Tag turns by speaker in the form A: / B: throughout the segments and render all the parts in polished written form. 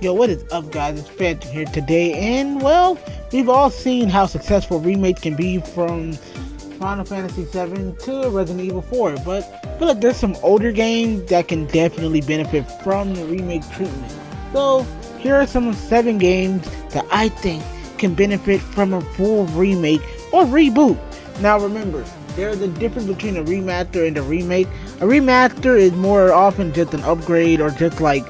A: Yo, what is up, guys? It's Phantom here today, and well, we've all seen how successful remakes can be from Final Fantasy VII to Resident Evil 4, but I feel like there's some older games that can definitely benefit from the remake treatment. So, here are some 7 games that I think can benefit from a full remake or reboot. Now remember, there's a difference between a remaster and a remake. A remaster is more often just an upgrade or just like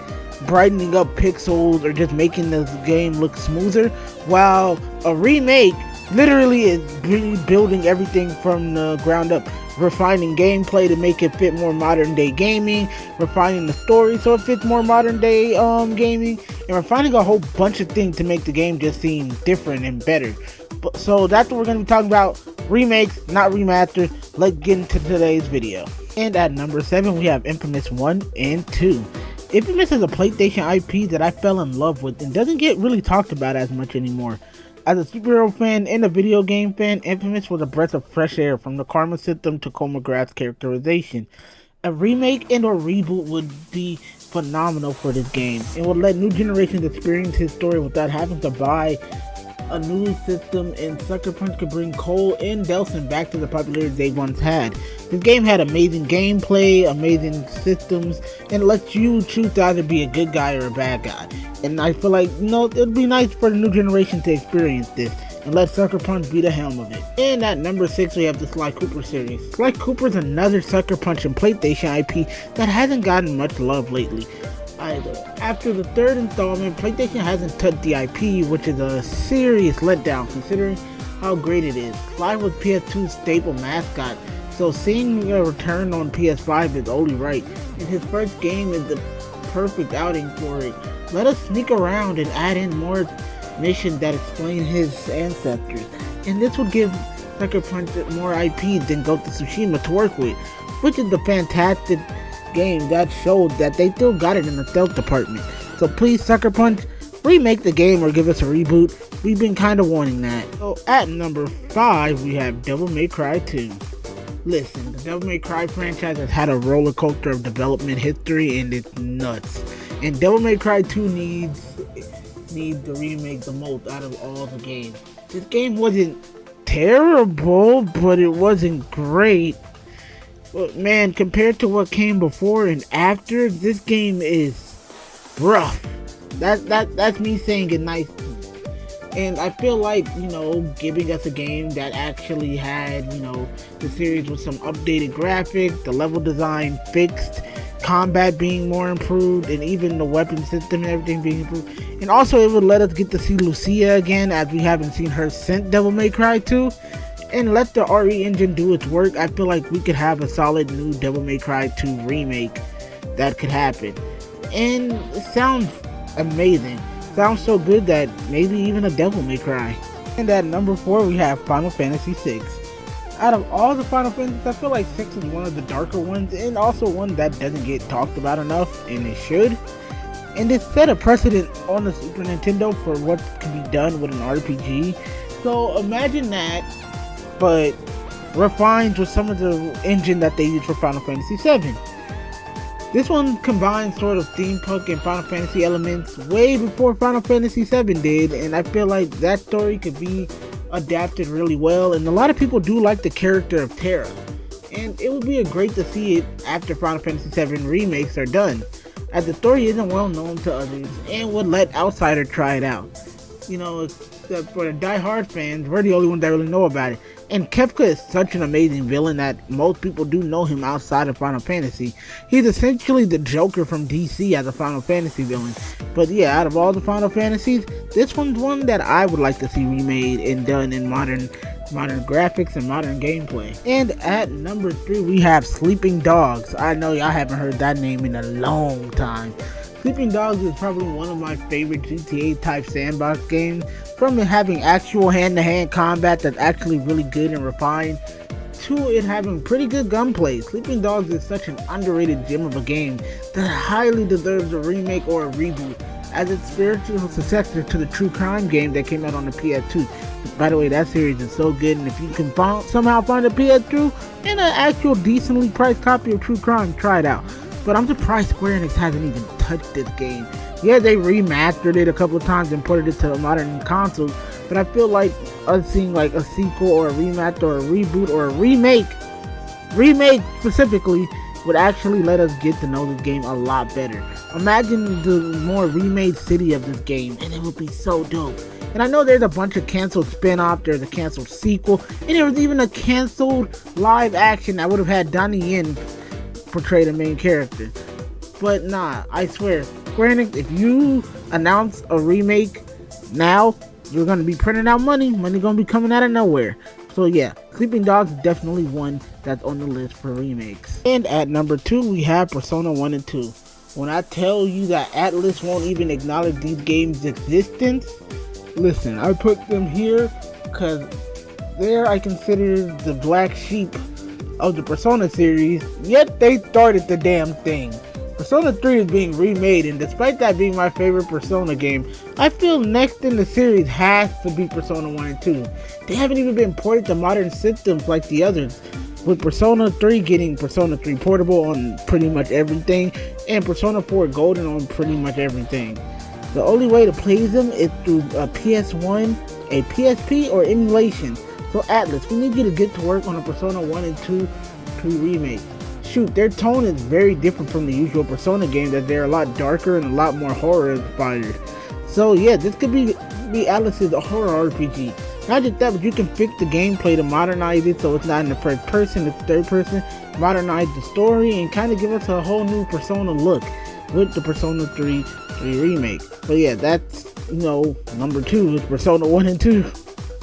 A: brightening up pixels or just making the game look smoother, while a remake literally is rebuilding everything from the ground up, refining gameplay to make it fit more modern day gaming, refining the story so it fits more modern day gaming, and refining a whole bunch of things to make the game just seem different and better. So that's what we're going to be talking about: remakes, not remasters. Let's get into today's video. And at number 7 we have Infamous 1 and 2. Infamous is a PlayStation IP that I fell in love with and doesn't get really talked about as much anymore. As a superhero fan and a video game fan, Infamous was a breath of fresh air, from the karma system to Coma Graph's characterization. A remake and or reboot would be phenomenal for this game and would let new generations experience his story without having to buy a new system, and Sucker Punch could bring Cole and Delsin back to the popularity they once had. This game had amazing gameplay, amazing systems, and lets you choose to either be a good guy or a bad guy. And I feel like, it'd be nice for the new generation to experience this and let Sucker Punch be the helm of it. And at number 6 we have the Sly Cooper series. Sly Cooper is another Sucker Punch and PlayStation IP that hasn't gotten much love lately either. After the 3rd installment, PlayStation hasn't touched the IP, which is a serious letdown considering how great it is. Sly was PS2's staple mascot, so seeing a return on PS5 is only right, and his first game is the perfect outing for it. Let us sneak around and add in more missions that explain his ancestors, and this will give Sucker Punch more IP than Ghost of Tsushima to work with, which is the fantastic game that showed that they still got it in the stealth department. So please, Sucker Punch, remake the game or give us a reboot. We've been kind of wanting that. So at number 5 we have Devil May Cry 2. Listen, the Devil May Cry franchise has had a roller coaster of development history and it's nuts. And Devil May Cry 2 needs the remake the most out of all the games. This game wasn't terrible, but it wasn't great. But man, compared to what came before and after, this game is rough. That's me saying it nicely. And I feel like, giving us a game that actually had, the series with some updated graphics, the level design fixed, combat being more improved, and even the weapon system and everything being improved. And also it would let us get to see Lucia again, as we haven't seen her since Devil May Cry 2. And let the RE engine do its work. I feel like we could have a solid new Devil May Cry 2 remake that could happen. And it sounds amazing. Sounds so good that maybe even a Devil May Cry. And at number 4 we have Final Fantasy VI. Out of all the Final Fantasies, I feel like 6 is one of the darker ones, and also one that doesn't get talked about enough, and it should. And it set a precedent on the Super Nintendo for what can be done with an RPG. So imagine that, but refined with some of the engine that they use for Final Fantasy VII. This one combines sort of steampunk and Final Fantasy elements way before Final Fantasy VII did, and I feel like that story could be adapted really well, and a lot of people do like the character of Terra, and it would be great to see it after Final Fantasy VII remakes are done, as the story isn't well known to others and would let outsiders try it out. Except for the die-hard fans, we're the only ones that really know about it. And Kefka is such an amazing villain that most people do know him outside of Final Fantasy. He's essentially the Joker from DC as a Final Fantasy villain. But yeah, out of all the Final Fantasies, this one's one that I would like to see remade and done in modern graphics and modern gameplay. And at number 3 we have Sleeping Dogs. I know y'all haven't heard that name in a long time. Sleeping Dogs is probably one of my favorite GTA type sandbox games, from it having actual hand-to-hand combat that's actually really good and refined, to it having pretty good gunplay. Sleeping Dogs is such an underrated gem of a game that highly deserves a remake or a reboot, as its spiritual successor to the True Crime game that came out on the PS2. By the way, that series is so good, and if you can somehow find a PS2 and an actual decently priced copy of True Crime, try it out. But I'm surprised Square Enix hasn't even touched this game, Yeah, they remastered it a couple of times and ported it to the modern consoles, but I feel like us seeing like a sequel or a remaster or a reboot or a remake specifically, would actually let us get to know this game a lot better. Imagine the more remade city of this game, and it would be so dope. And I know there's a bunch of canceled spin-off, there's a canceled sequel, and there was even a canceled live action that would have had Donnie Yen portray the main character. But nah, I swear, Square Enix, if you announce a remake now, you're gonna be printing out money. Money gonna be coming out of nowhere. So yeah, Sleeping Dogs is definitely one that's on the list for remakes. And at number 2, we have Persona 1 and 2. When I tell you that Atlus won't even acknowledge these games' existence, listen, I put them here because there I consider the black sheep of the Persona series, yet they started the damn thing. Persona 3 is being remade, and despite that being my favorite Persona game, I feel next in the series has to be Persona 1 and 2. They haven't even been ported to modern systems like the others, with Persona 3 getting Persona 3 portable on pretty much everything, and Persona 4 Golden on pretty much everything. The only way to play them is through a PS1, a PSP, or emulation. So Atlus, we need you to get to work on a Persona 1 and 2 remake. Shoot, their tone is very different from the usual Persona games, as they're a lot darker and a lot more horror inspired. So yeah, this could be Atlus's horror RPG. Not just that, but you can fix the gameplay to modernize it so it's not in the first person, it's third person, modernize the story, and kind of give us a whole new Persona look with the Persona 3 remake. But yeah, that's, number 2 is Persona 1 and 2.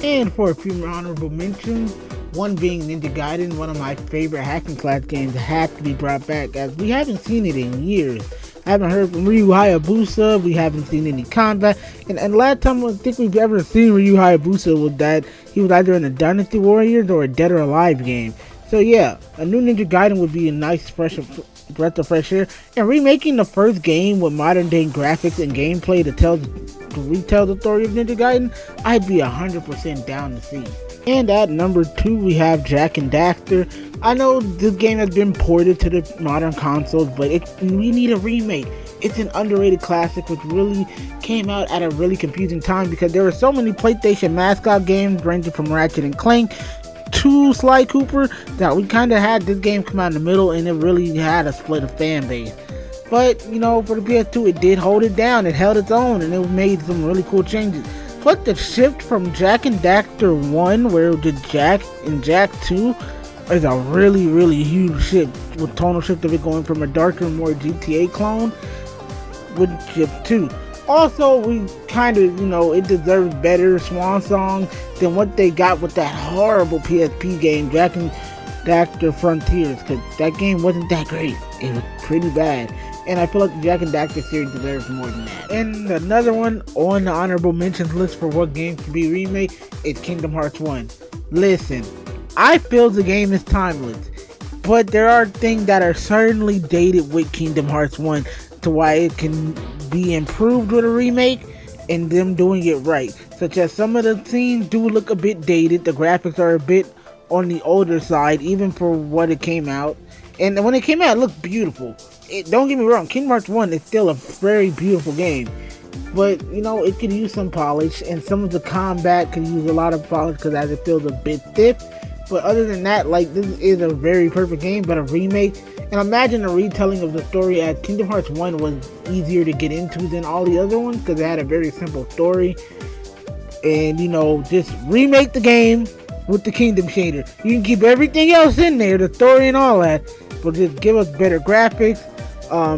A: And for a few more honorable mentions, one being Ninja Gaiden, one of my favorite hack and slash games, has to be brought back, as we haven't seen it in years. I haven't heard from Ryu Hayabusa, we haven't seen any combat, and the last time I think we've ever seen Ryu Hayabusa was that he was either in a Dynasty Warriors or a Dead or Alive game. So yeah, a new Ninja Gaiden would be a nice breath of fresh air, and remaking the first game with modern day graphics and gameplay to retell the story of Ninja Gaiden, I'd be 100% down to see. And at number 2, we have Jak and Daxter. I know this game has been ported to the modern consoles, but we need a remake. It's an underrated classic which really came out at a really confusing time because there were so many PlayStation mascot games ranging from Ratchet and Clank to Sly Cooper that we kind of had this game come out in the middle, and it really had a split of fan base. But, for the PS2, it did hold it down. It held its own, and it made some really cool changes. Plus, the shift from Jak and Daxter 1, where it did Jak and Jak 2, is a really, really huge shift, with tonal shift of it going from a darker, more GTA clone with shift 2. Also, we kind of, it deserves better swan song than what they got with that horrible PSP game, Jak and Daxter Frontiers, because that game wasn't that great. It was pretty bad. And I feel like the Jak and Daxter series deserves more than that. And another one on the honorable mentions list for what game can be remade is Kingdom Hearts 1. Listen, I feel the game is timeless, but there are things that are certainly dated with Kingdom Hearts 1 to why it can be improved with a remake and them doing it right. Such as some of the scenes do look a bit dated, the graphics are a bit on the older side, even for what it came out. And when it came out, it looked beautiful. Don't get me wrong, Kingdom Hearts 1 is still a very beautiful game. But, it could use some polish, and some of the combat could use a lot of polish because as it feels a bit stiff. But other than that, this is a very perfect game, but a remake. And imagine a retelling of the story, as Kingdom Hearts 1 was easier to get into than all the other ones because it had a very simple story. And, just remake the game with the Kingdom shader. You can keep everything else in there, the story and all that, but just give us better graphics,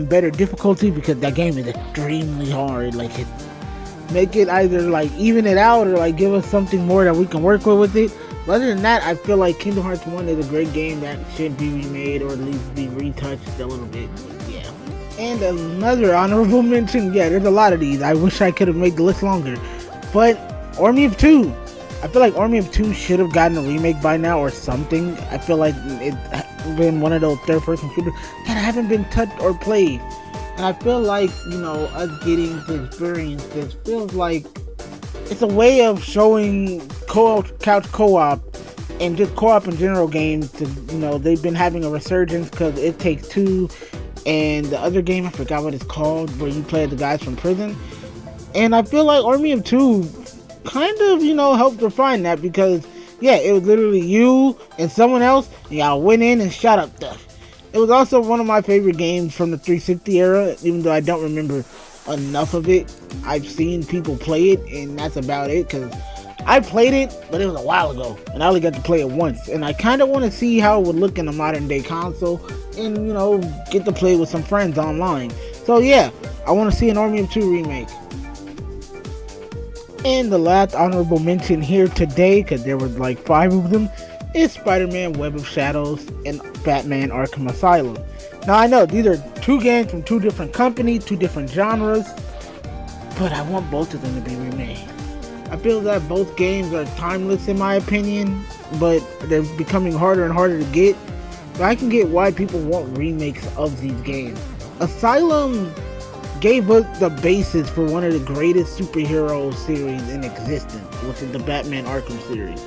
A: better difficulty, because that game is extremely hard. Make it either even it out or give us something more that we can work with it. But other than that, I feel like Kingdom Hearts 1 is a great game that should be remade or at least be retouched a little bit. Yeah. And another honorable mention, there's a lot of these. I wish I could have made the list longer. But Army of Two. I feel like Army of Two should have gotten a remake by now or something. I feel like it's been one of those third-person shooters that haven't been touched or played. And I feel like, us getting to experience this feels like it's a way of showing couch co-op and just co-op in general games. They've been having a resurgence because It Takes Two and the other game I forgot what it's called, where you play the guys from prison. And I feel like Army of Two kind of, helped refine that, because yeah, it was literally you and someone else, and y'all went in and shot up stuff. It was also one of my favorite games from the 360 era, even though I don't remember enough of it. I've seen people play it, and that's about it, because I played it, but it was a while ago, and I only got to play it once. And I kind of want to see how it would look in a modern day console, and, get to play with some friends online. So yeah, I want to see an Army of Two remake. And the last honorable mention here today, because there were like 5 of them, is Spider-Man Web of Shadows and Batman Arkham Asylum. Now I know these are 2 games from 2 different companies, 2 different genres, but I want both of them to be remade. I feel that both games are timeless in my opinion, but they're becoming harder and harder to get. But I can get why people want remakes of these games. Asylum gave us the basis for one of the greatest superhero series in existence, which is the Batman Arkham series.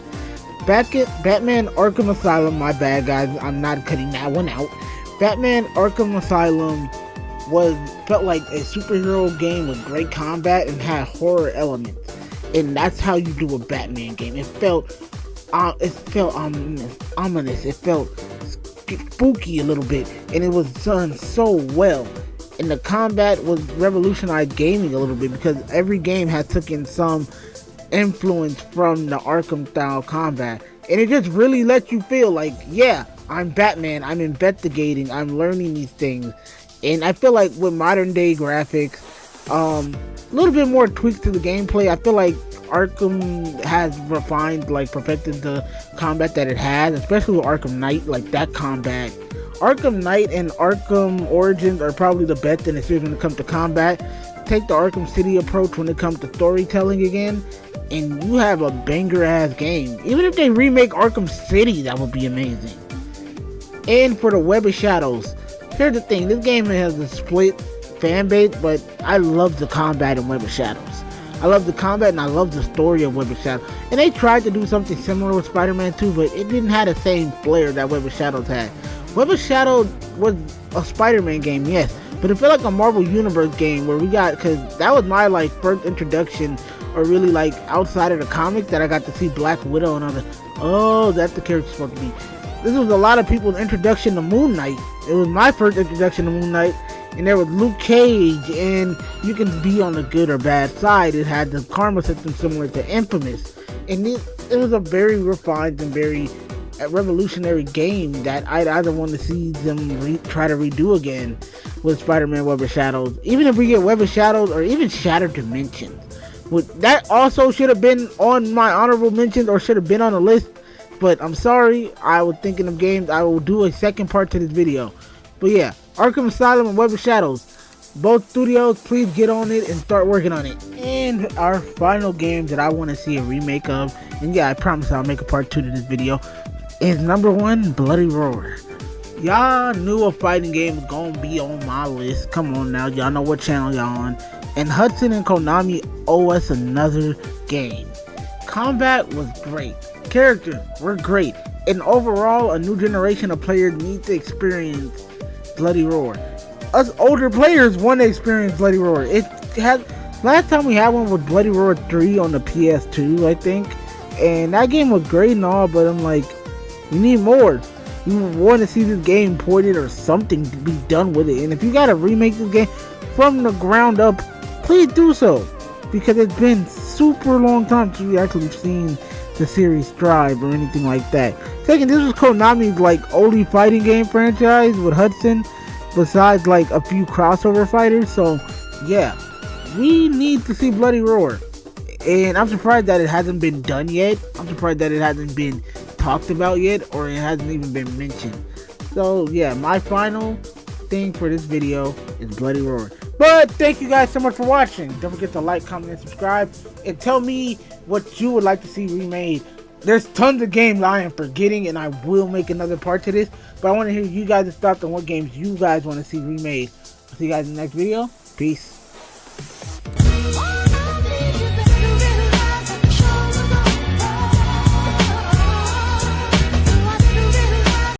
A: Batman Arkham Asylum, my bad guys, I'm not cutting that one out. Batman Arkham Asylum felt like a superhero game with great combat and had horror elements. And that's how you do a Batman game. It felt ominous. It felt spooky a little bit, and it was done so well. And the combat was revolutionized gaming a little bit, because every game had taken some influence from the Arkham style combat, and it just really let you feel like, yeah, I'm Batman, I'm investigating, I'm learning these things. And I feel like with modern day graphics, a little bit more tweaks to the gameplay, I feel like Arkham has perfected the combat that it has, especially with Arkham Knight. Like, that combat, Arkham Knight and Arkham Origins are probably the best in the series when it comes to combat. Take the Arkham City approach when it comes to storytelling again, and you have a banger ass game. Even if they remake Arkham City, that would be amazing. And for the Web of Shadows, here's the thing, this game has a split fan base, but I love the combat in Web of Shadows. I love the combat, and I love the story of Web of Shadows. And they tried to do something similar with Spider-Man 2, but it didn't have the same flair that Web of Shadows had. Web of Shadows was a Spider-Man game, yes, but it felt like a Marvel Universe game where because that was my first introduction, or really outside of the comics, that I got to see Black Widow, and I was like, oh, that's the character supposed to be. This was a lot of people's introduction to Moon Knight. It was my first introduction to Moon Knight. And there was Luke Cage, and you can be on the good or bad side. It had the karma system similar to Infamous, and it was a very refined and very revolutionary game that I'd either want to see them try to redo again with Spider-Man Web of Shadows. Even if we get Web of Shadows or even Shattered Dimensions, that also should have been on my honorable mentions, or should have been on the list. But I'm sorry, I was thinking of games. I will do a second part to this video. But yeah, Arkham Asylum and Web of Shadows, both studios, please get on it and start working on it. And our final game that I want to see a remake of, and yeah, I promise I'll make a part 2 to this video, is number 1, Bloody Roar. Y'all knew a fighting game was gonna be on my list. Come on now, y'all know what channel y'all on. And Hudson and Konami owe us another game. Combat was great, characters were great, and overall a new generation of players need to experience Bloody Roar. Us older players want to experience Bloody Roar. Last time we had one was Bloody Roar 3 on the PS2, I think, and that game was great and all, but I'm like, we need more. We want to see this game ported or something to be done with it. And if you gotta remake this game from the ground up, please do so, because it's been super long time since we actually seen the series thrive or anything like that. Second, this was Konami's only fighting game franchise with Hudson, besides a few crossover fighters. So yeah, we need to see Bloody Roar, and I'm surprised that it hasn't been done yet. I'm surprised that it hasn't been talked about yet, or it hasn't even been mentioned. So yeah, my final thing for this video is Bloody Roar. But thank you guys so much for watching. Don't forget to like, comment, and subscribe, and tell me what you would like to see remade. There's tons of games I am forgetting, and I will make another part to this, but I want to hear you guys' thoughts on what games you guys want to see remade. I'll see you guys in the next video. Peace.